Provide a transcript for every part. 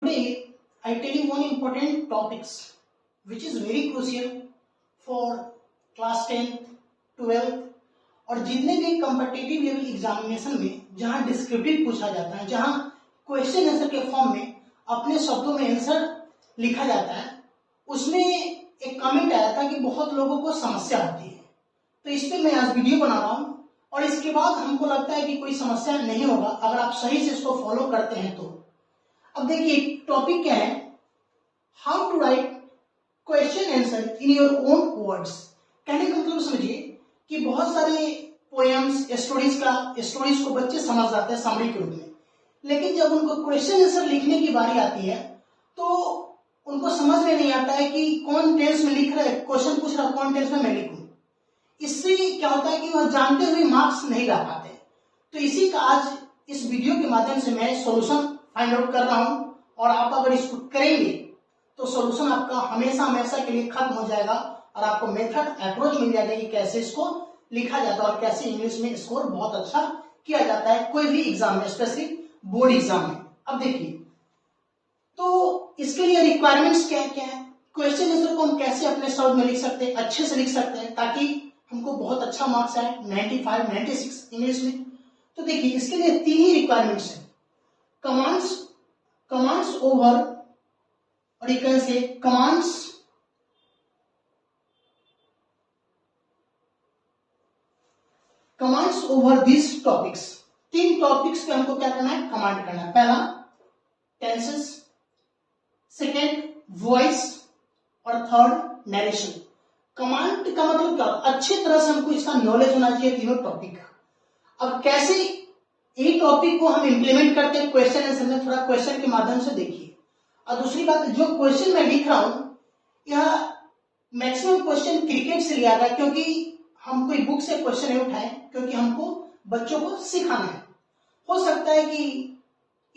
Today, I tell you one important topics which is very crucial for class 10th, 12th और जितने भी competitive level examination में जहां descriptive पूछा जाता है, जहां क्वेश्चन आंसर के फॉर्म में अपने शब्दों में आंसर लिखा जाता है, उसमें एक कमेंट आया था कि बहुत लोगों को समस्या होती है। तो इस पे मैं आज वीडियो बना रहा हूं और इसके बाद हमको लगता है कि कोई समस्या नहीं होगा अगर आप सही से इसको फॉलो करते हैं तो। अब देखिए टॉपिक क्या है, how to write question answer in your own words. कहने का मतलब समझिए कि बहुत सारे पोएम्स स्टोरीज को बच्चे समझ जाते हैं समरी के रूप में, लेकिन जब उनको क्वेश्चन आंसर लिखने की बारी आती है तो उनको समझ में नहीं आता है कि कौन टेंस में लिख रहा है, क्वेश्चन पूछ रहा है कौन टेंस में मैं लिखूं। इससे क्या होता है कि वह जानते हुए मार्क्स नहीं ला पाते। तो इसी का आज इस वीडियो के माध्यम से मैं सॉल्यूशन फाइंड आउट कर रहा हूं और आप अगर इसको करेंगे तो सॉल्यूशन आपका हमेशा हमेशा के लिए खत्म हो जाएगा और आपको मेथड अप्रोच मिल जाएगा कि कैसे इसको लिखा जाता है और कैसे इंग्लिश में स्कोर बहुत अच्छा किया जाता है कोई भी एग्जाम में, स्पेशली बोर्ड एग्जाम में। अब देखिए तो इसके लिए रिक्वायरमेंट्स क्या है, क्वेश्चन आंसर को हम कैसे अपने शब्द में लिख सकते हैं, अच्छे से लिख सकते हैं ताकि हमको बहुत अच्छा मार्क्स आए 95, 96 इंग्लिश में। तो देखिए इसके लिए तीन ही रिक्वायरमेंट्स है, कमांड्स ओवर और you can say commands over this topics. तीन टॉपिक्स पे हमको क्या करना है, कमांड करना है। पहला टेंसेस, सेकेंड वॉइस और थर्ड नरेशन। कमांड का मतलब क्या, अच्छी तरह से हमको इसका नॉलेज होना चाहिए तीनों टॉपिक का। अब कैसे एक टॉपिक को हम इंप्लीमेंट करते हैं क्वेश्चन आंसर में, थोड़ा क्वेश्चन के माध्यम से देखिए। और दूसरी बात, जो क्वेश्चन मैं लिख रहा हूं यह मैक्सिमम क्वेश्चन क्रिकेट से लिया गया, क्योंकि हम कोई बुक से क्वेश्चन नहीं उठाए, क्योंकि हमको बच्चों को सिखाना है। हो सकता है कि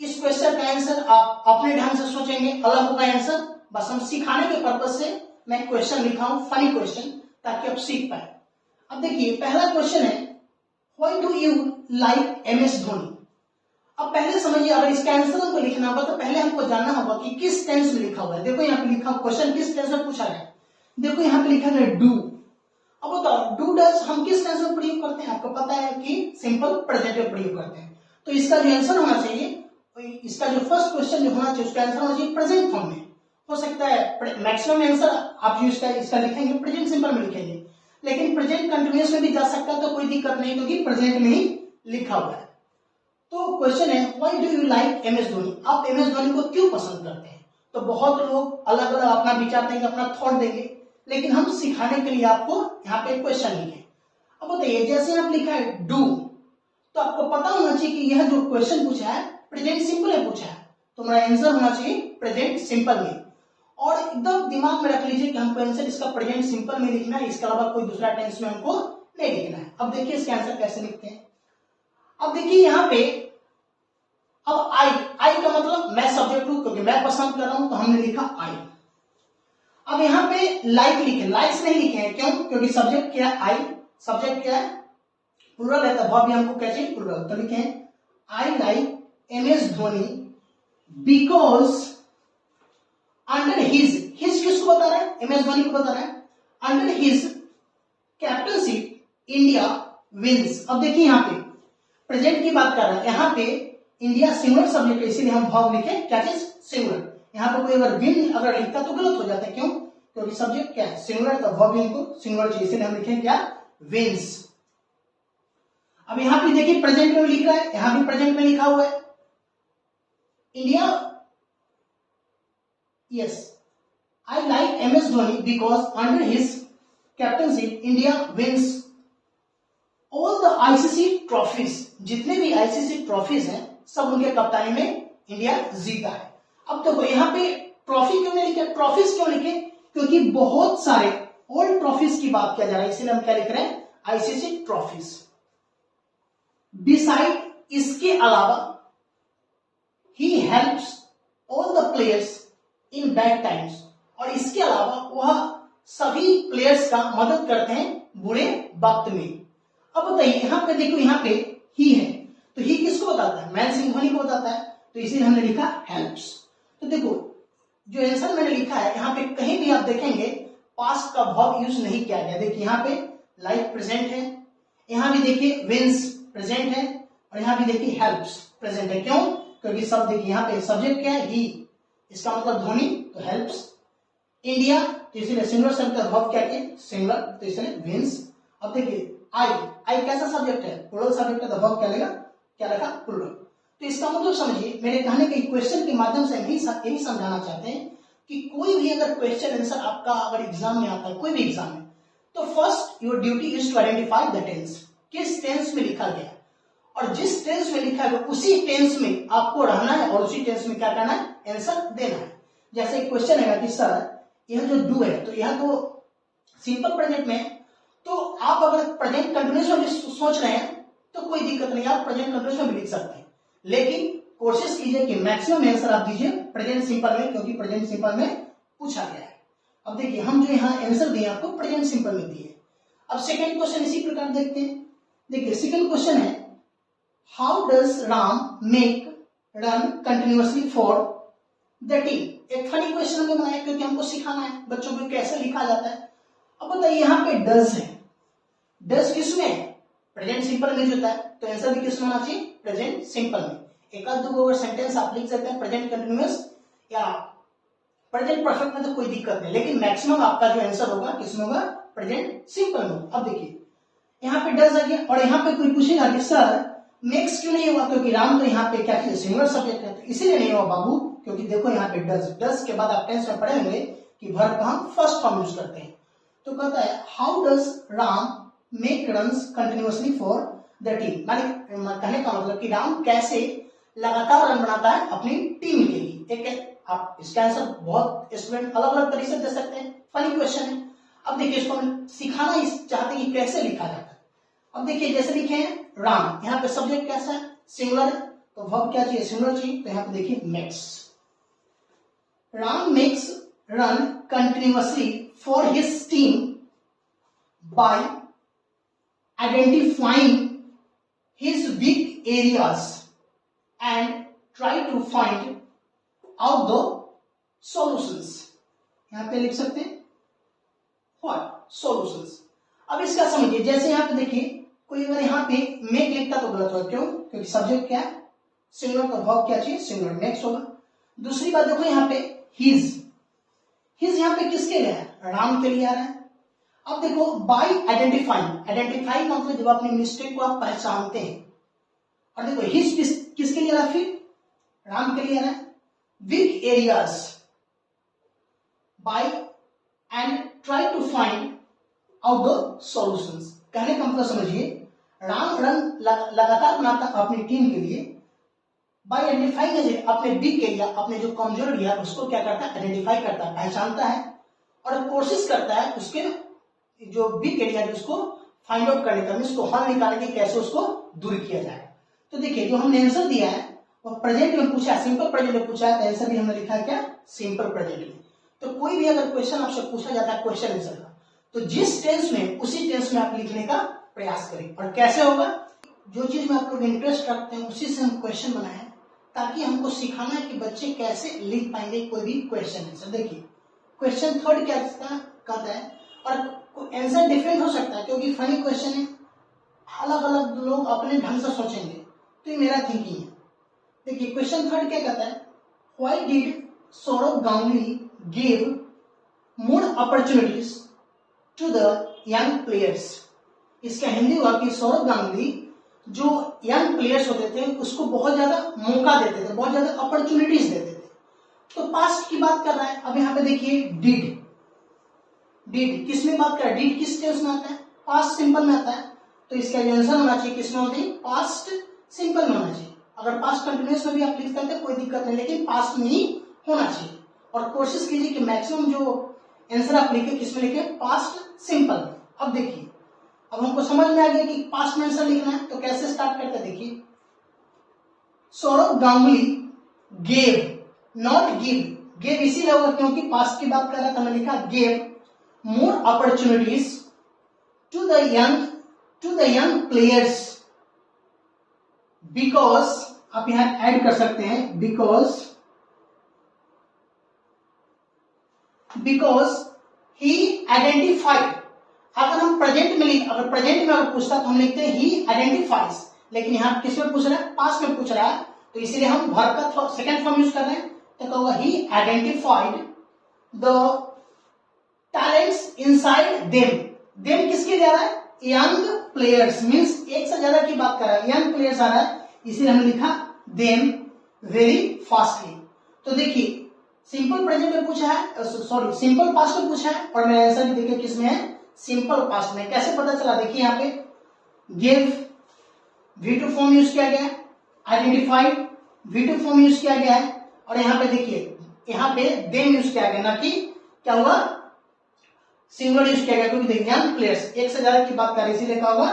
इस क्वेश्चन का आंसर आप अपने ढंग से सोचेंगे, अलग होगा आंसर, बस हम सिखाने के पर्पज से मैं क्वेश्चन लिखा हूं, फनी क्वेश्चन, ताकि आप सीख पाए। अब देखिए पहला क्वेश्चन है, why do you like MS Dhoni. अब पहले समझिए, अगर इसका आंसर हमको लिखना होगा तो पहले हमको जानना होगा कि किस टेंस में लिखा हुआ है। देखो यहाँ पे लिखा क्वेश्चन किस टेंस में पूछा गया, देखो यहाँ पे लिखा गया डू। अब बताओ डू डज हम किस टेंस में प्रयोग करते हैं, आपको पता है कि सिंपल प्रेजेंट में प्रयोग करते हैं। तो इसका जो आंसर होना चाहिए, इसका जो फर्स्ट क्वेश्चन जो होना चाहिए उसका आंसर होना चाहिए प्रेजेंट फॉर्म में। हो सकता है मैक्सिमम आंसर आप जो इसका लिखेंगे प्रेजेंट सिंपल में लिखेंगे, लेकिन प्रेजेंट कंटिन्यूअस में भी जा सकता है तो कोई दिक्कत नहीं, क्योंकि प्रेजेंट में ही लिखा हुआ है। तो क्वेश्चन है, why do you like MS Dhoni, आप MS धोनी को क्यों पसंद करते हैं। तो बहुत लोग अलग अलग अपना विचार देंगे, अपना थॉट देंगे, लेकिन हम सिखाने के लिए आपको यहाँ पे क्वेश्चन लिखे। अब बताइए जैसे आप लिखा है डू, तो आपको पता होना चाहिए कि यह जो क्वेश्चन पूछा है प्रेजेंट सिंपल में पूछा है, तो हमारा आंसर होना चाहिए प्रेजेंट सिंपल में। और एकदम दिमाग में रख लीजिए कि हमको आंसर इसका प्रेजेंट सिंपल में लिखना है, इसके अलावा कोई दूसरा टेंस में हमको नहीं लिखना है। अब देखिए इसके आंसर कैसे लिखते हैं। अब देखिए यहाँ पे अब आई का मतलब मैं सब्जेक्ट हूं, क्योंकि मैं पसंद कर रहा हूं तो हमने लिखा आई। अब यहाँ पे लाइक लिखे, लाइक्स नहीं लिखे हैं, क्यों, क्योंकि सब्जेक्ट क्या है आई, सब्जेक्ट क्या है प्लूरल है, तब भी हमको क्या चाहिए प्लूरल, तो लिखे आई like MS Dhoni because under his किसको बता रहा है, MS धोनी को बता रहा है, under his captaincy India wins. अब देखिए यहाँ पे प्रेजेंट की बात कर रहा है, यहाँ पे इंडिया सिंगुलर सब्जेक्ट है, इसीलिए हम वर्ब लिखे क्या चीज सिंगुलर। यहाँ पे कोई अगर विन अगर लिखता तो गलत हो जाता है, क्यों, क्योंकि सब्जेक्ट क्या है सिंगुलर, तो वर्ब इनको सिंगुलर चाहिए, इसीलिए हम लिखे क्या विंस। अब यहाँ पे देखिए प्रेजेंट में लिख रहा है, यहाँ भी प्रेजेंट में लिखा हुआ है India, yes I like MS Dhoni because under his captaincy India wins all the ICC trophies. जितने भी ICC ट्रॉफीज हैं सब उनके कप्तानी में इंडिया जीता है। अब देखो यहाँ पे ट्रॉफी क्यों नहीं लिखे, ट्रॉफीज क्यों लिखे, क्योंकि बहुत सारे ऑल ट्रॉफीज की बात किया जा रहा है, इसलिए हम क्या लिख रहे हैं ICC ट्रॉफीज। बिसाइड इसके अलावा he helps all the players in bad times, और इसके अलावा वह सभी प्लेयर्स का मदद करते हैं बुरे वक्त में। अब बताइए यहाँ पे देखो, यहाँ पे ही है तो ही किसको बताता है, महेंद्र सिंह धोनी को बताता है, तो इसीलिए हमने लिखा हेल्प्स। तो देखो जो आंसर मैंने लिखा है यहाँ पे कहीं भी आप देखेंगे पास्ट का वर्ब यूज नहीं किया गया। देखिए यहाँ पे लाइक प्रेजेंट है, यहाँ भी देखिए विंस प्रेजेंट है, और यहाँ भी देखिए हेल्प्स प्रेजेंट है। क्यों? क्योंकि सब देखिए यहाँ पे सब्जेक्ट क्या है? ही, इसका मतलब धोनी, तो हेल्प्स। इंडिया, तो इसलिए सिंगुलर शब्द का वर्ब क्या है? सिंगुलर, तो इसलिए विंस। अब देखिए आई कैसा सब्जेक्ट है? प्लूरल सब्जेक्ट है, तो वर्ब क्या लेगा? क्या लगा? प्लूरल। तो इसका मतलब समझिए, मेरे कहने के क्वेश्चन के माध्यम से यही समझाना चाहते हैं कि कोई भी अगर क्वेश्चन आंसर आपका अगर एग्जाम में आता है, कोई भी एग्जाम में, तो first your duty is to identify the tense, किस टेंस में लिखा गया, और जिस टेंस में लिखा गया उसी टेंस में आपको रहना है और उसी टेंस में क्या करना है? आंसर देना है। जैसे क्वेश्चन है कि सर यह जो डू है तो यह तो सिंपल प्रेजेंट में है, तो आप अगर प्रेजेंट कंटिन्यूअस में सोच रहे हैं तो कोई दिक्कत नहीं, आप प्रेजेंट कंटिन्यूअस में भी लिख सकते हैं, लेकिन कोशिश कीजिए कि मैक्सिमम आंसर आप दीजिए प्रेजेंट सिंपल में, क्योंकि प्रेजेंट सिंपल में पूछा गया है। अब देखिए हम जो यहाँ आंसर दिए आपको प्रेजेंट सिंपल में दिए। अब सेकंड क्वेश्चन इसी प्रकार देखते हैं। देखिए सेकंड क्वेश्चन है, how does Ram make run continuously for the team. एक फनी क्वेश्चन हमने बनाया क्योंकि हमको सिखाना है बच्चों को कैसे लिखा जाता है। अब बताइए यहाँ पे डज है, डज किसमें? प्रेजेंट सिंपल में होता है, तो आंसर भी किसमें होना चाहिए? प्रेजेंट सिंपल में। एक आध दो अगर सेंटेंस आप लिख सकते हैं प्रेजेंट कंटिन्यूअस या प्रेजेंट परफेक्ट में तो कोई दिक्कत नहीं, लेकिन मैक्सिमम आपका जो आंसर होगा किसमें होगा? प्रेजेंट सिंपल में। अब देखिए यहाँ पे डज आ गया, और यहाँ पे कोई पूछेगा कि सर मेक्स क्यों नहीं हुआ? क्योंकि राम तो यहाँ पे क्या चीज? सिंगुलर सब्जेक्ट है, तो इसीलिए नहीं हुआ बाबू, क्योंकि देखो यहाँ पे डज, डज के बाद आप टेंस में पढ़े होंगे कि वर्ब का हम फर्स्ट फॉर्म यूज करते हैं। तो कहता है how does Ram make runs continuously for the team, माने कहने का मतलब कि राम कैसे लगातार रन बनाता है अपनी टीम के लिए। एक आप इसका आंसर बहुत स्टूडेंट अलग अलग तरीके से दे सकते हैं, फनी क्वेश्चन है। अब देखिए इसको हम सिखाना चाहते हैं कि कैसे लिखा जाता है। अब देखिए जैसे लिखे हैं राम, यहाँ पे सब्जेक्ट कैसा है? सिंगुलर, तो वर्ब क्या चाहिए? सिंगुलर चाहिए, तो यहाँ पे देखिए makes. Ram makes run continuously for his team by identifying his weak areas and try to find out the solutions। यहां पे लिख सकते हैं what solutions। अब इसका समझिए, जैसे यहां पे देखिए कोई अगर यहां पे मेक लिखता तो गलत होगा। क्यों? क्योंकि सब्जेक्ट क्या है? सिंगुलर, तो वर्ब क्या चाहिए? सिंगुलर, मेक्स होगा। दूसरी बात देखो यहाँ पे हिज, हिज यहाँ पे किसके लिए है? राम के लिए आ रहा है। अब देखो बाय आइडेंटिफाइंग, आइडेंटिफाई का मतलब जब अपने मिस्टेक को आप पहचानते हैं, और देखो हिज किसके लिए आ रहा है? फिर राम के लिए आ रहा है। Weak areas by and try to find out the solutions. कहने का मतलब समझिए, राम रन लगातार बनाता अपनी टीम के लिए, बाय आइडेंटिफाइंग अपने वीक एरिया, अपने जो कमजोर एरिया उसको क्या करता है? आइडेंटिफाई करता है, पहचानता है, और कोशिश करता है उसके जो वीक एरिया है उसको फाइंड आउट करने का, उसको हल निकालने की, कैसे उसको दूर किया जाए। तो देखिए जो हमने आंसर दिया है वो प्रेजेंट में पूछा है, सिंपल प्रेजेंट में पूछा है, तो आंसर भी हमने लिखा है क्या? सिंपल प्रेजेंट में। तो कोई भी अगर क्वेश्चन आपसे पूछा जाता है क्वेश्चन आंसर का, तो जिस टेंस में उसी टेंस में आप लिखने का प्रयास करें। और कैसे होगा? जो चीज में आप लोग इंटरेस्ट रखते हैं उसी से हम क्वेश्चन बनाए, ताकि हमको सिखाना है कि बच्चे कैसे लिख पाएंगे कोई भी क्वेश्चन आंसर। देखिए क्वेश्चन थर्ड क्या कहता है, और आंसर डिफरेंट हो सकता है क्योंकि फनी क्वेश्चन है, अलग अलग लोग अपने ढंग से सोचेंगे, तो ये मेरा थिंकिंग है। देखिए क्वेश्चन थर्ड क्या कहता है, why did Sourav Ganguly give more opportunities to the young players. इसका हिंदी हुआ कि सौरभ गांगुली जो यंग प्लेयर्स होते थे उसको बहुत ज्यादा मौका देते थे, बहुत ज्यादा अपॉर्चुनिटीज देते थे। तो पास्ट की बात कर रहा है। अब यहाँ पे देखिए डिड, डिड किसमें बात कर रहा है? डिड किस टेंस में आता है? पास्ट सिंपल में आता है, तो इसका जो आंसर होना चाहिए किसमें होती है? पास्ट सिंपल में होना चाहिए। अगर पास्ट कंटिन्यूअस में भी आप लिख सकते हैं कोई दिक्कत नहीं, लेकिन पास्ट में ही होना चाहिए। और कोशिश कीजिए कि मैक्सिमम जो आंसर आप लिखे किसमें लिखे? पास्ट सिंपल में। अब देखिए अब हमको समझ में आ गया कि पास्ट में आंसर लिखना है, तो कैसे स्टार्ट करते हैं? देखिए Saurabh Ganguly gave, not give, gave इसीलिए होगा क्योंकि पास्ट की बात कर रहा था, मैंने लिखा gave more opportunities to the young players because आप यहां ऐड कर सकते हैं because बिकॉज ही आइडेंटिफाइड। अगर हम प्रेजेंट में अगर पूछता तो हम लिखते हैं ही आइडेंटिफाइज, लेकिन यहाँ किस में पूछ रहा है, पास्ट में पूछ रहा है, तो इसीलिए हम वर्ब का सेकेंड फॉर्म यूज कर रहे हैं। तो क्या होगा, ही identified the talents inside them. Them किसके जा रहा है, यंग प्लेयर्स, मीन्स एक से ज्यादा की बात कर रहा है, यंग प्लेयर्स आ रहा है, इसीलिए हमने लिखा देम वेरी फास्टली। तो देखिए सिंपल प्रेजेंट में पूछा है, सॉरी सिंपल पास्ट में पूछा है, और मेरा आंसर भी देखिए किसमें है, सिंपल पास्ट में। कैसे पता चला, देखिए यहाँ पे गिव V2 फॉर्म यूज किया गया है, आइडेंटिफाइड V2 फॉर्म यूज किया गया है, और यहाँ पे देखिए यहाँ पे देम यूज किया गया, ना कि क्या हुआ सिंगल यूज किया गया, क्योंकि देखिए यंग प्लेयर्स एक से ज्यादा की बात कर रहे, इसीलिए क्या होगा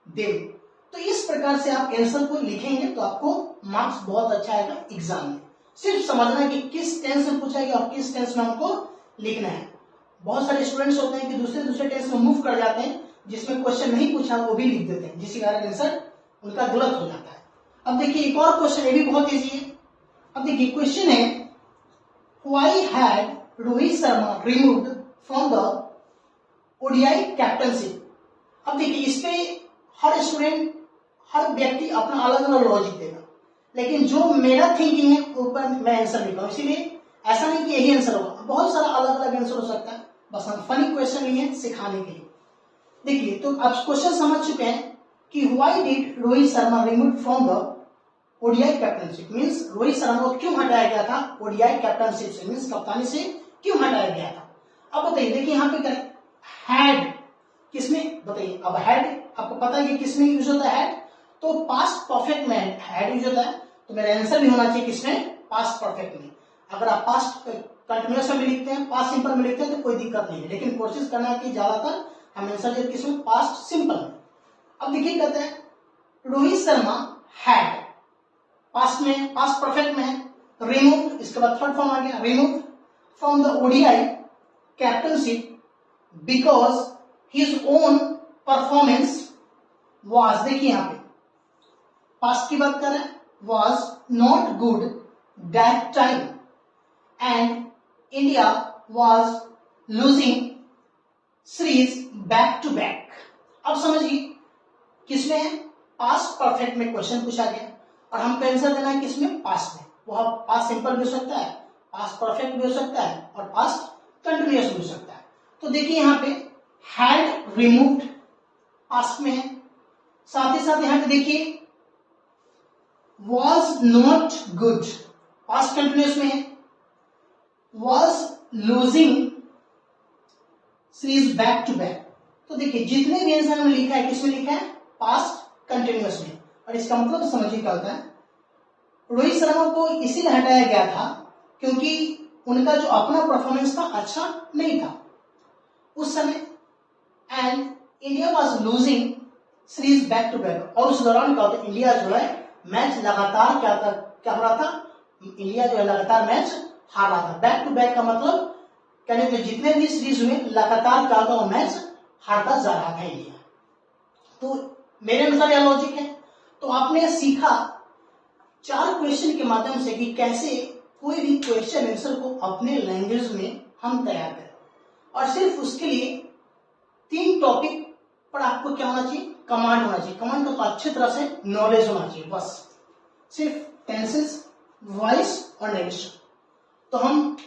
देम। तो इस प्रकार से आप आंसर को लिखेंगे तो आपको मार्क्स बहुत अच्छा आएगा एग्जाम में। सिर्फ समझना कि किस टेंस में पूछा गया और किस टेंस में हमको लिखना है। बहुत सारे स्टूडेंट्स होते हैं कि दूसरे टेंस में मूव कर जाते हैं, जिसमें क्वेश्चन नहीं पूछा वो भी लिख देते हैं, जिसके कारण आंसर उनका गलत हो जाता है। अब देखिए एक और क्वेश्चन, ये भी बहुत इजी है। अब देखिए क्वेश्चन है, why had Rohit Sharma removed from the ODI captaincy. अब देखिए इस पे हर स्टूडेंट, हर व्यक्ति अपना अलग अलग लॉजिक देगा, लेकिन जो मेरा थिंकिंग है ऊपर मैं आंसर लिखा हूं, इसीलिए ऐसा नहीं कि यही आंसर होगा, बहुत सारा अलग अलग आंसर हो सकता है, बस हम फनी क्वेश्चन लिए सिखाने के लिए। देखिए तो आप क्वेश्चन समझ चुके हैं कि why did Rohit Sharma remove from the ODI captaincy, means Rohit Sharma को क्यों हटाया गया था ओडीआई कैप्टनशिप से, मींस कप्तानी से क्यों हटाया गया था। अब बताइए, देखिए यहाँ पे करें हैड किसमें, बताइए अब हैड आपको पता है कि किसमें यूज होता है, तो पास्ट परफेक्ट में हैड यूज होता है, तो मेरा आंसर भी होना चाहिए किसमें, पास्ट परफेक्ट में। अगर आप पास्ट कंटिन्यूअस में लिखते हैं, पास्ट सिंपल में लिखते हैं तो कोई दिक्कत नहीं है, लेकिन कोशिश करना है कि ज्यादातर हम आंसर जो किसमें, पास्ट सिंपल में। अब देखिए कहते हैं रोहित शर्मा हैड, पास्ट में, पास्ट परफेक्ट में है, रिमूव, इसके बाद थर्ड फॉर्म आ गया, remove from the ODI captaincy because his own performance was, देखिए यहां पे पास्ट की बात कर रहे हैं, was not good that time and India was losing series back to back. अब समझिए किसमें है, पास्ट परफेक्ट में क्वेश्चन पूछा गया और हमको आंसर देना है किसमें, पास्ट में। वह पास्ट सिंपल भी हो सकता है, पास्ट परफेक्ट भी हो सकता है, और पास्ट कंटिन्यूअस भी हो सकता है। तो देखिए यहाँ पे हैड रिमूव्ड पास्ट में है, साथ ही साथ यहाँ पे देखिए was not good past continuous में है, was losing series back to back. तो देखिए जितने भी आंसर हमने लिखा है किसमें लिखा है, पास्ट कंटिन्यूअस में। और इसका मतलब समझिए क्या होता है, रोहित शर्मा को इसीलिए हटाया गया था क्योंकि उनका जो अपना परफॉर्मेंस था अच्छा नहीं था उस समय, and India was losing series back to back. और उस दौरान क्या होता है, इंडिया जो है मैच लगातार क्या हो रहा था, इंडिया जो है लगातार मैच हार रहा था। बैक टू बैक का मतलब कहने तो जितने भी सीरीज हुए लगातार क्या होता, वो मैच हारता जा रहा था इंडिया। तो मेरे अनुसार यह लॉजिक है। तो आपने सीखा 4 क्वेश्चन के माध्यम से कि कैसे कोई भी क्वेश्चन आंसर को अपने लैंग्वेज में हम तैयार करें, और सिर्फ उसके लिए 3 टॉपिक पर आपको क्या होना चाहिए, कमांड होना चाहिए। कमांड का तो अच्छी तरह से नॉलेज होना चाहिए, बस सिर्फ टेंसेस, वॉइस और नेगेशन। तो हम